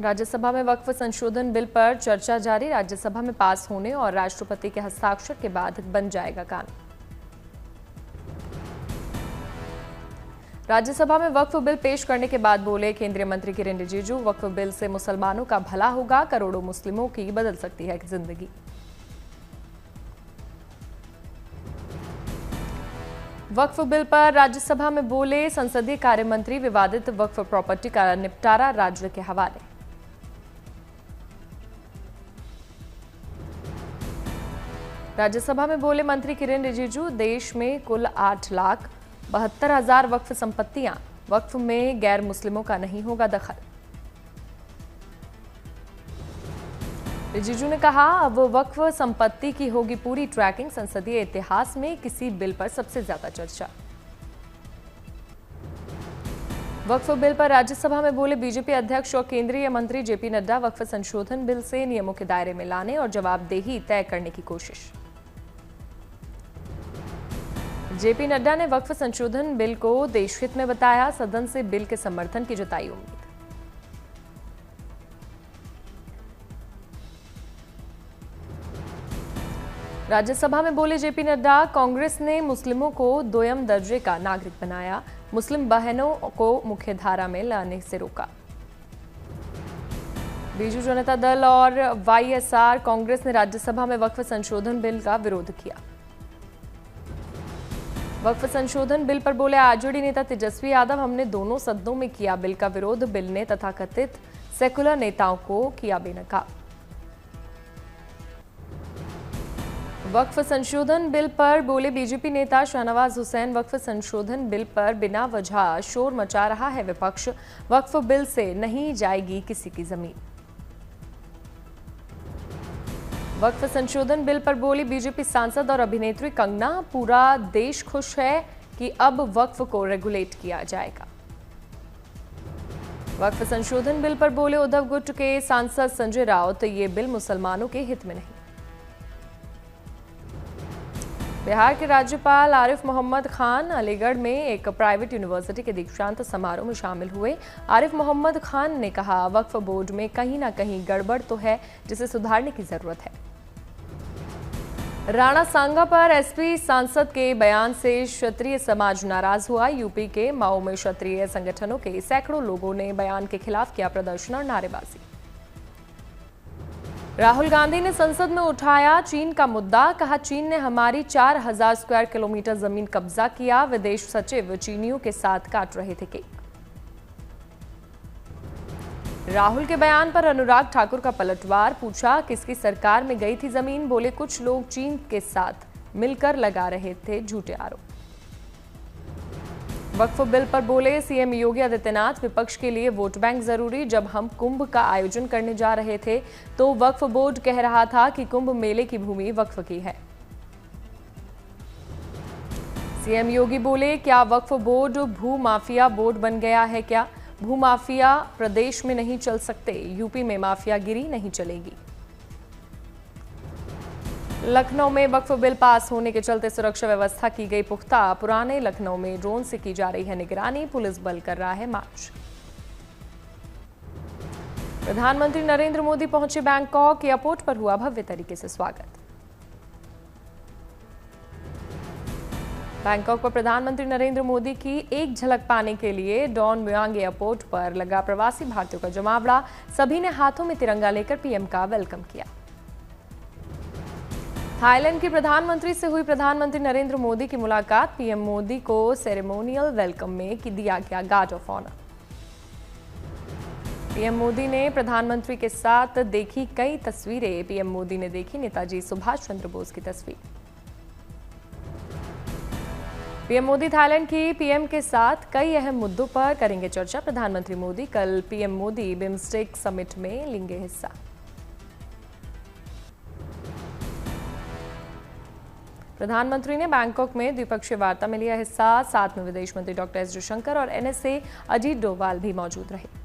राज्यसभा में वक्फ संशोधन बिल पर चर्चा जारी। राज्यसभा में पास होने और राष्ट्रपति के हस्ताक्षर के बाद बन जाएगा कानून। राज्यसभा में वक्फ बिल पेश करने के बाद बोले केंद्रीय मंत्री किरेन रिजिजू, वक्फ बिल से मुसलमानों का भला होगा, करोड़ों मुस्लिमों की बदल सकती है जिंदगी। वक्फ बिल पर राज्यसभा में बोले संसदीय कार्य मंत्री, विवादित वक्फ प्रॉपर्टी का निपटारा राज्य के हवाले। राज्यसभा में बोले मंत्री किरेन रिजिजू, देश में कुल 8,72,000 वक्फ संपत्तियां, वक्फ में गैर मुस्लिमों का नहीं होगा दखल। रिजिजू ने कहा, अब वक्फ संपत्ति की होगी पूरी ट्रैकिंग। संसदीय इतिहास में किसी बिल पर सबसे ज्यादा चर्चा। वक्फ बिल पर राज्यसभा में बोले बीजेपी अध्यक्ष और केंद्रीय मंत्री जेपी नड्डा, वक्फ संशोधन बिल से नियमों के दायरे में लाने और जवाबदेही तय करने की कोशिश। जेपी नड्डा ने वक्फ संशोधन बिल को देशहित में बताया, सदन से बिल के समर्थन की जताई उम्मीद। राज्यसभा में बोले जेपी नड्डा, कांग्रेस ने मुस्लिमों को दोयम दर्जे का नागरिक बनाया, मुस्लिम बहनों को मुख्यधारा में लाने से रोका। बीजू जनता दल और वाईएसआर कांग्रेस ने राज्यसभा में वक्फ संशोधन बिल का विरोध किया। वक्फ संशोधन बिल पर बोले आरजेडी नेता तेजस्वी यादव, हमने दोनों सदनों में किया बिल का विरोध, बिल ने तथाकथित सेकुलर नेताओं को किया बेनकाब। वक्फ संशोधन बिल पर बोले बीजेपी नेता शाहनवाज हुसैन, वक्फ संशोधन बिल पर बिना वजह शोर मचा रहा है विपक्ष, वक्फ बिल से नहीं जाएगी किसी की जमीन। वक्फ संशोधन बिल पर बोली बीजेपी सांसद और अभिनेत्री कंगना, पूरा देश खुश है कि अब वक्फ को रेगुलेट किया जाएगा। वक्फ संशोधन बिल पर बोले उद्धव गुट के सांसद संजय राउत, ये बिल मुसलमानों के हित में नहीं। बिहार के राज्यपाल आरिफ मोहम्मद खान अलीगढ़ में एक प्राइवेट यूनिवर्सिटी के दीक्षांत समारोह में शामिल हुए। आरिफ मोहम्मद खान ने कहा, वक्फ बोर्ड में कहीं ना कहीं गड़बड़ तो है जिसे सुधारने की जरूरत है। राणा सांगा पर एसपी सांसद के बयान से क्षत्रिय समाज नाराज हुआ। यूपी के माओ में क्षत्रिय संगठनों के सैकड़ों लोगों ने बयान के खिलाफ किया प्रदर्शन और नारेबाजी। राहुल गांधी ने संसद में उठाया चीन का मुद्दा, कहा चीन ने हमारी 4,000 स्क्वायर किलोमीटर जमीन कब्जा किया। विदेश सचिव चीनियों के साथ काट रहे थे केक। राहुल के बयान पर अनुराग ठाकुर का पलटवार, पूछा किसकी सरकार में गई थी जमीन, बोले कुछ लोग चीन के साथ मिलकर लगा रहे थे झूठे आरोप। वक्फ बिल पर बोले सीएम योगी आदित्यनाथ, विपक्ष के लिए वोट बैंक जरूरी। जब हम कुंभ का आयोजन करने जा रहे थे तो वक्फ बोर्ड कह रहा था कि कुंभ मेले की भूमि वक्फ की है। सीएम योगी बोले, क्या वक्फ बोर्ड भू माफिया बोर्ड बन गया है क्या? भूमाफिया प्रदेश में नहीं चल सकते, यूपी में माफियागिरी नहीं चलेगी। लखनऊ में वक्फ बिल पास होने के चलते सुरक्षा व्यवस्था की गई पुख्ता। पुराने लखनऊ में ड्रोन से की जा रही है निगरानी, पुलिस बल कर रहा है मार्च। प्रधानमंत्री नरेंद्र मोदी पहुंचे बैंकॉक, एयरपोर्ट पर हुआ भव्य तरीके से स्वागत। बैंकॉक पर प्रधानमंत्री नरेंद्र मोदी की एक झलक पाने के लिए डॉन मुयांग एयरपोर्ट पर लगा प्रवासी भारतीयों का जमावड़ा। सभी ने हाथों में तिरंगा लेकर पीएम का वेलकम किया। थाईलैंड के प्रधानमंत्री से हुई प्रधानमंत्री नरेंद्र मोदी की मुलाकात। पीएम मोदी को सेरेमोनियल वेलकम में दिया गया guard of honour. PM Modi ने प्रधानमंत्री के साथ देखी कई तस्वीरें। पीएम मोदी ने देखी नेताजी सुभाष चंद्र बोस की तस्वीर। पीएम मोदी थाईलैंड की पीएम के साथ कई अहम मुद्दों पर करेंगे चर्चा। प्रधानमंत्री मोदी कल पीएम मोदी बिम्स्टेक समिट में लेंगे हिस्सा। प्रधानमंत्री ने बैंकॉक में द्विपक्षीय वार्ता में लिया हिस्सा। साथ में विदेश मंत्री डॉक्टर एस जयशंकर और एनएसए अजीत डोभाल भी मौजूद रहे।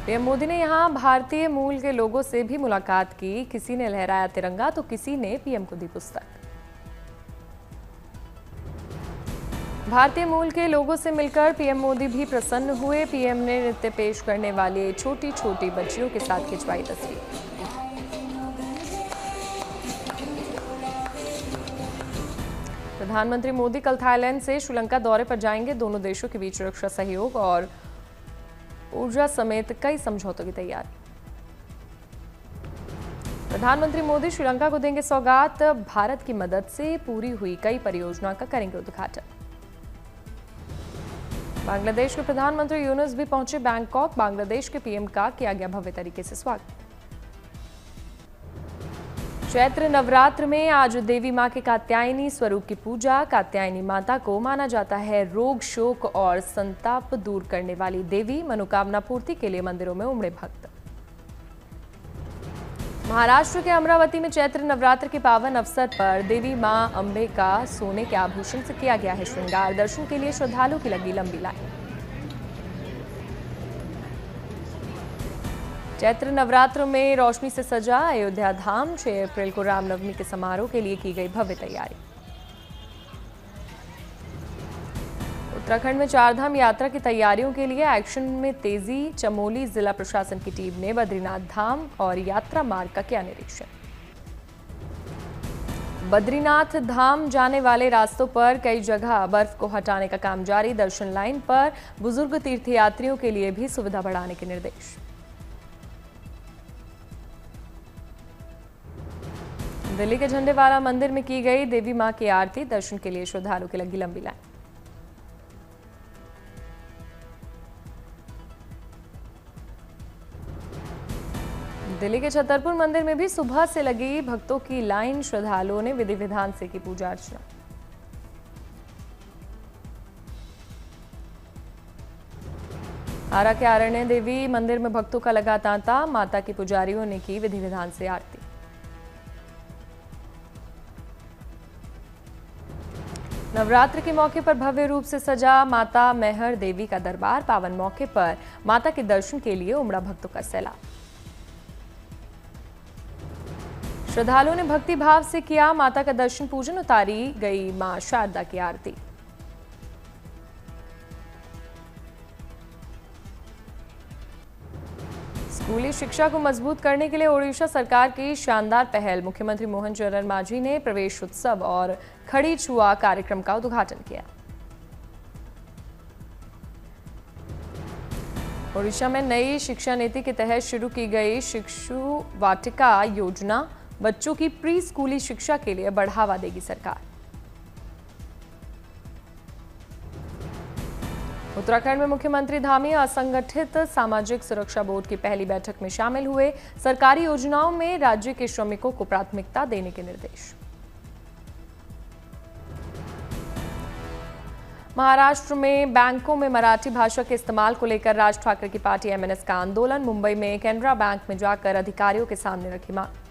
पीएम मोदी ने यहां भारतीय मूल के लोगों से भी मुलाकात की। किसी ने लहराया तिरंगा तो किसी ने पीएम को दी पुस्तक। भारतीय मूल के लोगों से मिलकर पीएम मोदी भी प्रसन्न हुए। पीएम ने नृत्य पेश करने वाले छोटी छोटी बच्चियों के साथ खिंचवाई तस्वीर। प्रधानमंत्री मोदी कल थाईलैंड से श्रीलंका दौरे पर जाएंगे। दोनों देशों के बीच रक्षा सहयोग और ऊर्जा समेत कई समझौतों की तैयारी। प्रधानमंत्री मोदी श्रीलंका को देंगे सौगात। भारत की मदद से पूरी हुई कई परियोजनाओं का करेंगे उद्घाटन। बांग्लादेश के प्रधानमंत्री यूनुस भी पहुंचे बैंकॉक। बांग्लादेश के पीएम का किया गया भव्य तरीके से स्वागत। चैत्र नवरात्र में आज देवी मां के कात्यायनी स्वरूप की पूजा। कात्यायनी माता को माना जाता है रोग शोक और संताप दूर करने वाली देवी। मनोकामना पूर्ति के लिए मंदिरों में उमड़े भक्त। महाराष्ट्र के अमरावती में चैत्र नवरात्र के पावन अवसर पर देवी मां अंबे का सोने के आभूषण से किया गया है श्रृंगार। दर्शन के लिए श्रद्धालुओं की लगी लंबी लाइन। चैत्र नवरात्र में रोशनी से सजा अयोध्या धाम। 6 अप्रैल को रामनवमी के समारोह के लिए की गई भव्य तैयारी। उत्तराखंड में चारधाम यात्रा की तैयारियों के लिए एक्शन में तेजी। चमोली जिला प्रशासन की टीम ने बद्रीनाथ धाम और यात्रा मार्ग का किया निरीक्षण। बद्रीनाथ धाम जाने वाले रास्तों पर कई जगह बर्फ को हटाने का काम जारी। दर्शन लाइन पर बुजुर्ग तीर्थयात्रियों के लिए भी सुविधा बढ़ाने के निर्देश। दिल्ली के झंडेवाला मंदिर में की गई देवी मां की आरती। दर्शन के लिए श्रद्धालुओं की लगी लंबी लाइन। दिल्ली के छतरपुर मंदिर में भी सुबह से लगी भक्तों की लाइन। श्रद्धालुओं ने विधि विधान से की पूजा अर्चना। आरा के आरण्य देवी मंदिर में भक्तों का लगा तांता। माता के पुजारियों ने की विधि विधान से आरती। नवरात्र के मौके पर भव्य रूप से सजा माता मेहर देवी का दरबार। पावन मौके पर माता के दर्शन के लिए उमड़ा भक्तों का सैलाब। श्रद्धालुओं ने भक्ति भाव से किया माता का दर्शन पूजन। उतारी गई मां शारदा की आरती। स्कूली शिक्षा को मजबूत करने के लिए ओडिशा सरकार की शानदार पहल। मुख्यमंत्री मोहन चरण मांझी ने प्रवेश उत्सव और खड़ी छुआ कार्यक्रम का उद्घाटन किया। ओडिशा में नई शिक्षा नीति के तहत शुरू की गई शिशु वाटिका योजना बच्चों की प्री स्कूली शिक्षा के लिए बढ़ावा देगी सरकार। उत्तराखंड में मुख्यमंत्री धामी असंगठित सामाजिक सुरक्षा बोर्ड की पहली बैठक में शामिल हुए। सरकारी योजनाओं में राज्य के श्रमिकों को प्राथमिकता देने के निर्देश। महाराष्ट्र में बैंकों में मराठी भाषा के इस्तेमाल को लेकर राज ठाकरे की पार्टी एमएनएस का आंदोलन। मुंबई में कैनरा बैंक में जाकर अधिकारियों के सामने रखी मांग।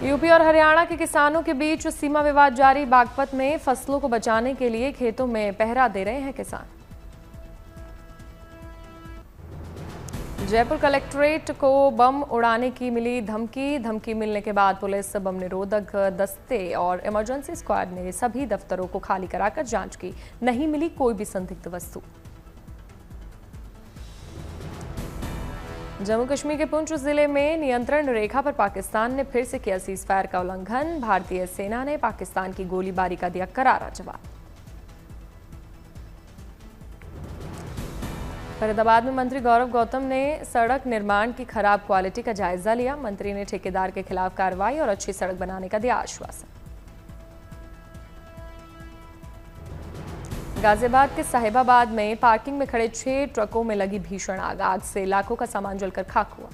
यूपी और हरियाणा के किसानों के बीच सीमा विवाद जारी। बागपत में फसलों को बचाने के लिए खेतों में पहरा दे रहे हैं किसान। जयपुर कलेक्ट्रेट को बम उड़ाने की मिली धमकी मिलने के बाद पुलिस बम निरोधक दस्ते और इमरजेंसी स्क्वाड ने सभी दफ्तरों को खाली कराकर जांच की। नहीं मिली कोई भी संदिग्ध वस्तु। जम्मू कश्मीर के पुंछ जिले में नियंत्रण रेखा पर पाकिस्तान ने फिर से किया सीजफायर का उल्लंघन। भारतीय सेना ने पाकिस्तान की गोलीबारी का दिया करारा जवाब। फरीदाबाद में मंत्री गौरव गौतम ने सड़क निर्माण की खराब क्वालिटी का जायजा लिया। मंत्री ने ठेकेदार के खिलाफ कार्रवाई और अच्छी सड़क बनाने का दिया आश्वासन। गाजियाबाद के साहिबाबाद में पार्किंग में खड़े 6 ट्रकों में लगी भीषण आग। आग से लाखों का सामान जलकर खाक हुआ।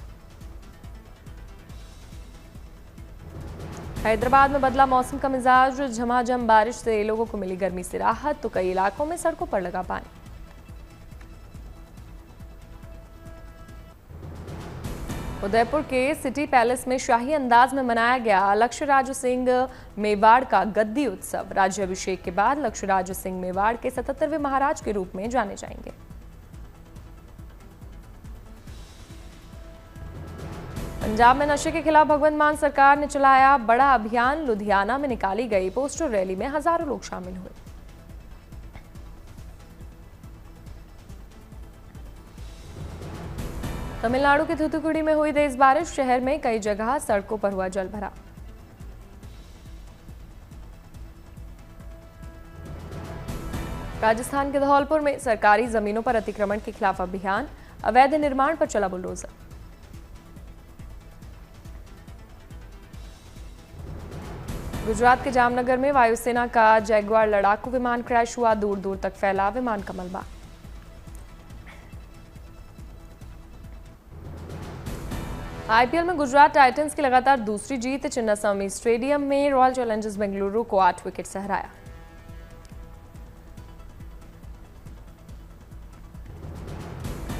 हैदराबाद में बदला मौसम का मिजाज। झमाझम बारिश से लोगों को मिली गर्मी से राहत, तो कई इलाकों में सड़कों पर लगा पानी। उदयपुर के सिटी पैलेस में शाही अंदाज में मनाया गया लक्ष्यराज सिंह मेवाड़ का गद्दी उत्सव। राज्याभिषेक के बाद लक्ष्यराज सिंह मेवाड़ के 77वें महाराज के रूप में जाने जाएंगे। पंजाब में नशे के खिलाफ भगवंत मान सरकार ने चलाया बड़ा अभियान। लुधियाना में निकाली गई पोस्टर रैली में हजारों लोग शामिल हुए। तमिलनाडु के थूथुकुडी में हुई तेज बारिश। शहर में कई जगह सड़कों पर हुआ जल भराव। राजस्थान के धौलपुर में सरकारी जमीनों पर अतिक्रमण के खिलाफ अभियान। अवैध निर्माण पर चला बुलडोजर। गुजरात के जामनगर में वायुसेना का जैगुआर लड़ाकू विमान क्रैश हुआ। दूर दूर तक फैला विमान का मलबा। आईपीएल में गुजरात टाइटंस की लगातार दूसरी जीत। चिन्नास्वामी स्टेडियम में रॉयल चैलेंजर्स बेंगलुरु को 8 विकेट से हराया।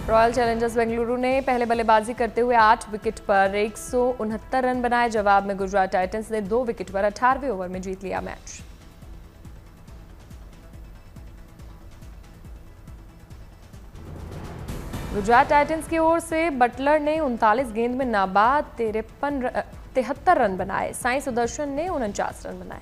रॉयल चैलेंजर्स बेंगलुरु ने पहले बल्लेबाजी करते हुए 8 विकेट पर 169 रन बनाए। जवाब में गुजरात टाइटंस ने 2 विकेट पर 18वें ओवर में जीत लिया मैच। गुजरात टाइटंस की ओर से बटलर ने 39 गेंद में नाबाद 73 रन बनाए। साई सुदर्शन ने 49 रन बनाए।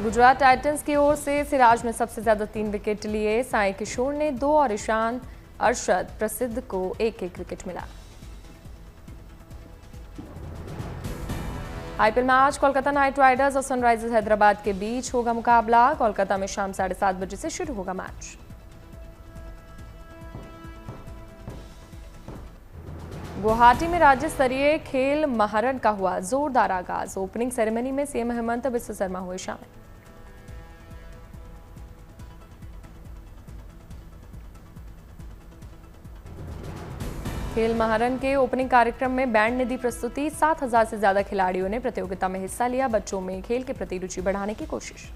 गुजरात टाइटंस की ओर से सिराज ने सबसे ज्यादा 3 विकेट लिए। साई किशोर ने 2 और ईशान अरशद प्रसिद्ध को 1-1 विकेट मिला। आईपीएल में आज कोलकाता नाइट राइडर्स और सनराइजर्स हैदराबाद के बीच होगा मुकाबला। कोलकाता में शाम 7:30 बजे से शुरू होगा मैच। गुवाहाटी में राज्य स्तरीय खेल महारण का हुआ जोरदार आगाज। ओपनिंग सेरेमनी में सीएम हेमंत बिस्वा शर्मा हुए शामिल। खेल महारन के ओपनिंग कार्यक्रम में बैंड ने दी प्रस्तुति। 7,000 से ज्यादा खिलाड़ियों ने प्रतियोगिता में हिस्सा लिया। बच्चों में खेल के प्रति रुचि बढ़ाने की कोशिश।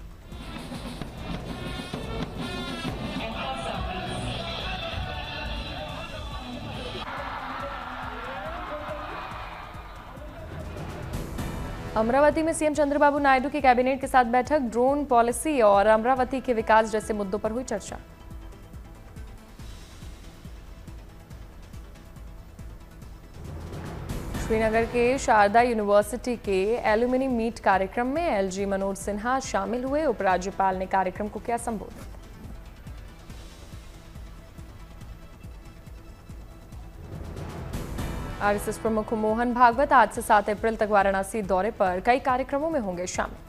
अमरावती में सीएम चंद्रबाबू नायडू की कैबिनेट के साथ बैठक। ड्रोन पॉलिसी और अमरावती के विकास जैसे मुद्दों पर हुई चर्चा। श्रीनगर के शारदा यूनिवर्सिटी के एल्यूमिनी मीट कार्यक्रम में एलजी मनोज सिन्हा शामिल हुए। उपराज्यपाल ने कार्यक्रम को किया संबोधित। आरएसएस प्रमुख मोहन भागवत आज से 7 अप्रैल तक वाराणसी दौरे पर। कई कार्यक्रमों में होंगे शामिल।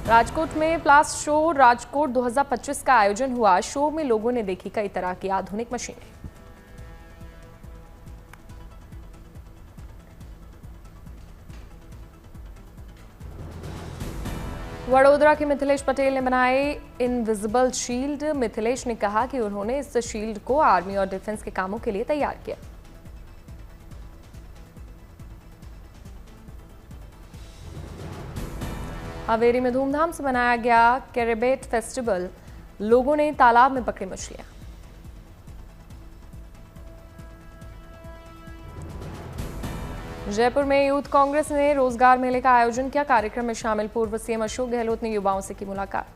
राजकोट में प्लास्ट शो राजकोट 2025 का आयोजन हुआ। शो में लोगों ने देखी कई तरह की आधुनिक मशीनें। वडोदरा के मिथिलेश पटेल ने बनाए इनविजिबल शील्ड। मिथिलेश ने कहा कि उन्होंने इस शील्ड को आर्मी और डिफेंस के कामों के लिए तैयार किया। हावेरी में धूमधाम से मनाया गया कैरेबेट फेस्टिवल। लोगों ने तालाब में पकड़ी मछलियां। जयपुर में यूथ कांग्रेस ने रोजगार मेले का आयोजन किया। कार्यक्रम में शामिल पूर्व सीएम अशोक गहलोत ने युवाओं से की मुलाकात।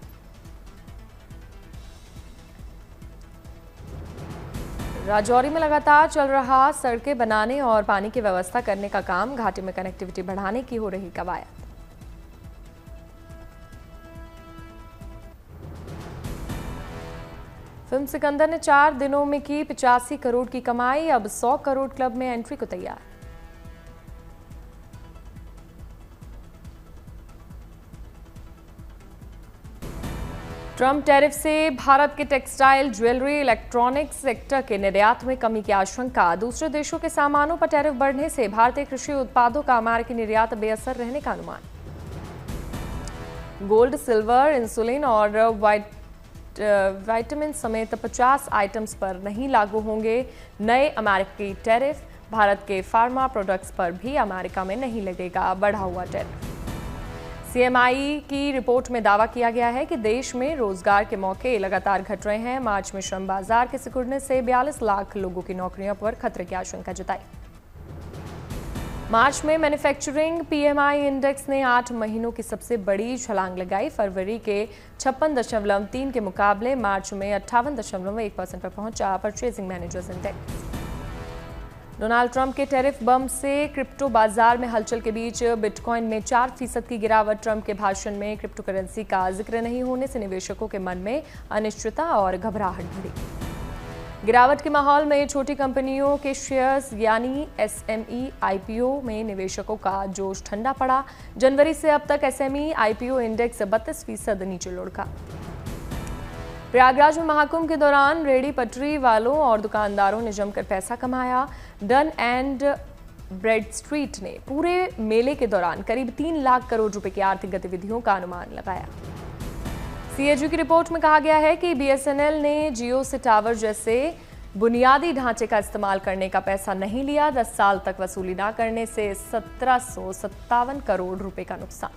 राजौरी में लगातार चल रहा सड़कें बनाने और पानी की व्यवस्था करने का काम। घाटी में कनेक्टिविटी बढ़ाने की हो रही कवायद। फिल्म सिकंदर ने 4 दिनों में की 85 करोड़ की कमाई। अब 100 करोड़ क्लब में एंट्री को तैयार। ट्रंप टैरिफ से भारत के टेक्सटाइल, ज्वेलरी, इलेक्ट्रॉनिक्स सेक्टर के निर्यात में कमी की आशंका। दूसरे देशों के सामानों पर टैरिफ बढ़ने से भारतीय कृषि उत्पादों का अमेरिकी निर्यात बेअसर रहने का अनुमान। गोल्ड, सिल्वर, इंसुलिन और विटामिन समेत 50 आइटम्स पर नहीं लागू होंगे नए अमेरिकी टैरिफ। भारत के फार्मा प्रोडक्ट्स पर भी अमेरिका में नहीं लगेगा बढ़ा हुआ टैरिफ। सीएमआई की रिपोर्ट में दावा किया गया है कि देश में रोजगार के मौके लगातार घट रहे हैं। मार्च में श्रम बाजार के सिकुड़ने से 42 लाख लोगों की नौकरियों पर खतरे की आशंका जताई। मार्च में मैन्युफैक्चरिंग पीएमआई इंडेक्स ने 8 महीनों की सबसे बड़ी छलांग लगाई। फरवरी के 56.3 के मुकाबले मार्च में 58.1% पर पहुंचा purchasing managers index. Donald Trump के टैरिफ बम से क्रिप्टो बाजार में हलचल के बीच बिटकॉइन में 4% की गिरावट। ट्रंप के भाषण में क्रिप्टो करेंसी का जिक्र नहीं होने से निवेशकों के मन में अनिश्चितता और घबराहट बढ़ी। गिरावट के माहौल में छोटी कंपनियों के शेयर्स यानी एसएमई आईपीओ में निवेशकों का जोश ठंडा पड़ा। जनवरी से अब तक एसएमई आईपीओ इंडेक्स 32% नीचे लुढ़का। प्रयागराज में महाकुंभ के दौरान रेहड़ी पटरी वालों और दुकानदारों ने जमकर पैसा कमाया। डन एंड ब्रेड स्ट्रीट ने पूरे मेले के दौरान करीब 3 लाख करोड़ रुपए की आर्थिक गतिविधियों का अनुमान लगाया। सीएजी की रिपोर्ट में कहा गया है कि बीएसएनएल ने जियो से टावर जैसे बुनियादी ढांचे का इस्तेमाल करने का पैसा नहीं लिया। 10 साल तक वसूली न करने से 1757 करोड़ रुपए का नुकसान।